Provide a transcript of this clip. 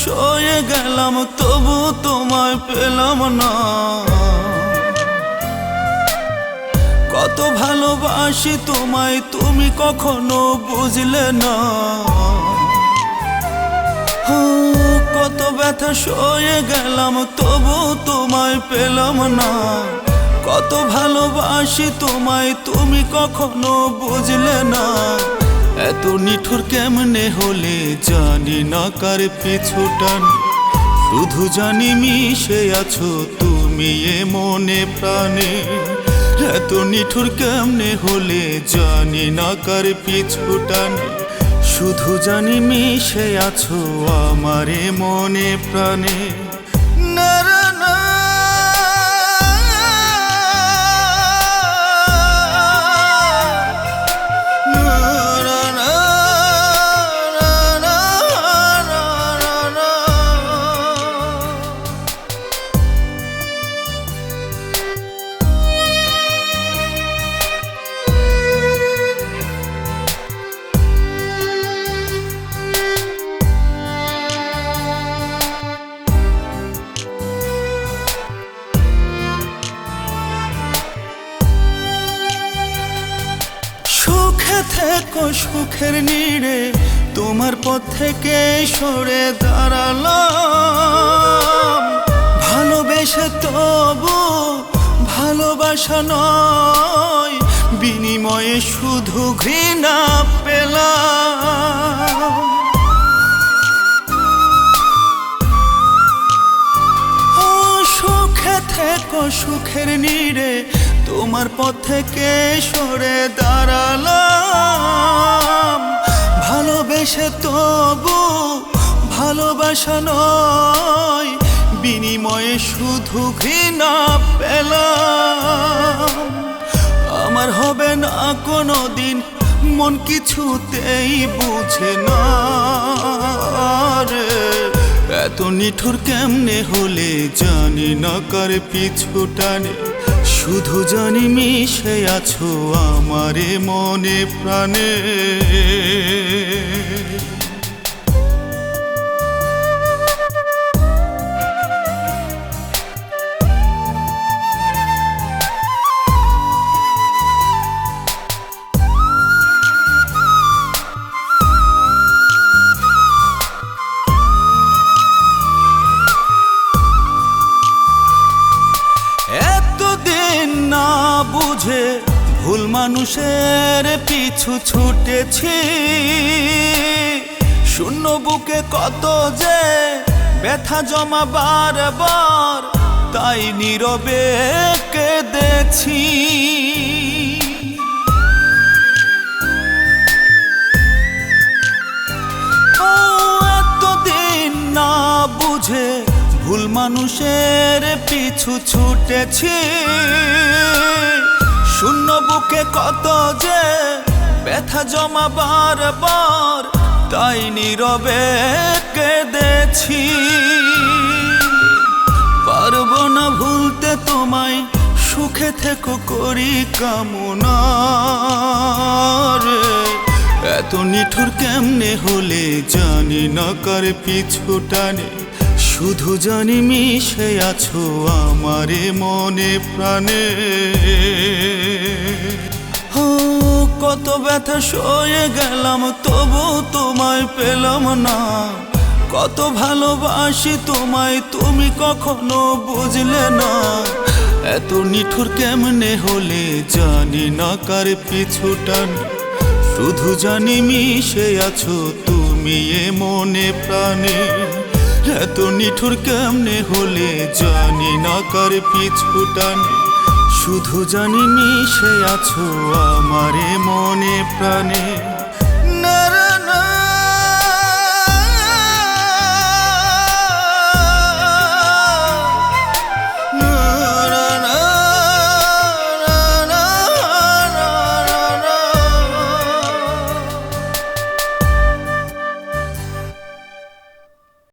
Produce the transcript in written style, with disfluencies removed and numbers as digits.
সয়ে গেলাম তবু তোমায় পেলাম না। কত ভালোবাসি তোমায় তুমি কখনো বুঝলে না। কত ব্যথা সয়ে গেলাম তবু তোমায় পেলাম না। কত ভালোবাসি তোমায় তুমি কখনো বুঝলে না। এত নিঠুর কেমনে হলে জানি না কার পিছু টান। শুধু জানি মিশে আছো তুমি এ মনে প্রাণে। এত নিঠুর কেমনে হলে জানি না কার পিছু টান। শুধু জানি মিশে আছো আমার এ মনে প্রাণে। সুখে থেকো সুখের নীড়ে তোমার পথ থেকে সরে দাঁড়ালাম। ভালোবেসে তবু ভালোবাসা নয়, বিনিময়ে শুধু ঘৃণা পেলাম। সুখে থেকো সুখের নীড়ে তোমার পথ থেকে সরে দাঁড়ালাম। ভালোবেসে তবু ভালোবাসা নয়, বিনিময়ে শুধু ঘৃণা পেলাম। আমার হবে না কোনো দিন মন কিছুতেই বুঝে না রে। এত নিঠুর কেমনে হলে জানি না কার পিছু টানে। শুধু জানি মিশে আছো আমার এ মনে প্রাণে। না বুঝে ভুল মানুষের পিছু ছুটেছি। শূন্য বুকে কত যে ব্যথা জমা বারবার, তাই নীরবে কেঁদেছি। এতদিন না বুঝে ভুল মানুষের পিছু ছুটেছি। শূন্য বুকে কত যে ব্যথা জমা বারবার, তাই নীরবে কেঁদেছি। পারবো না ভুলতে তোমায়, সুখে থেকো করি কামনা রে। এত নিঠুর কেমনে হলে জানি না কার পিছু টানে। শুধু জানি মিশে আছো আমার এ মনে প্রাণে। কত ব্যথা সয়ে গেলাম তবু তোমায় পেলাম না। কত ভালোবাসি তোমায় তুমি কখনো বুঝলে না। এত নিঠুর কেমনে হলে জানি না কার পিছু টান। শুধু জানি মিশে আছো তুমি এ মনে প্রাণে। এত নিঠুর কেমনে হলে জানি না কার পিছু টানে। শুধু জানি মিশে আছো আমার এ মনে প্রাণে।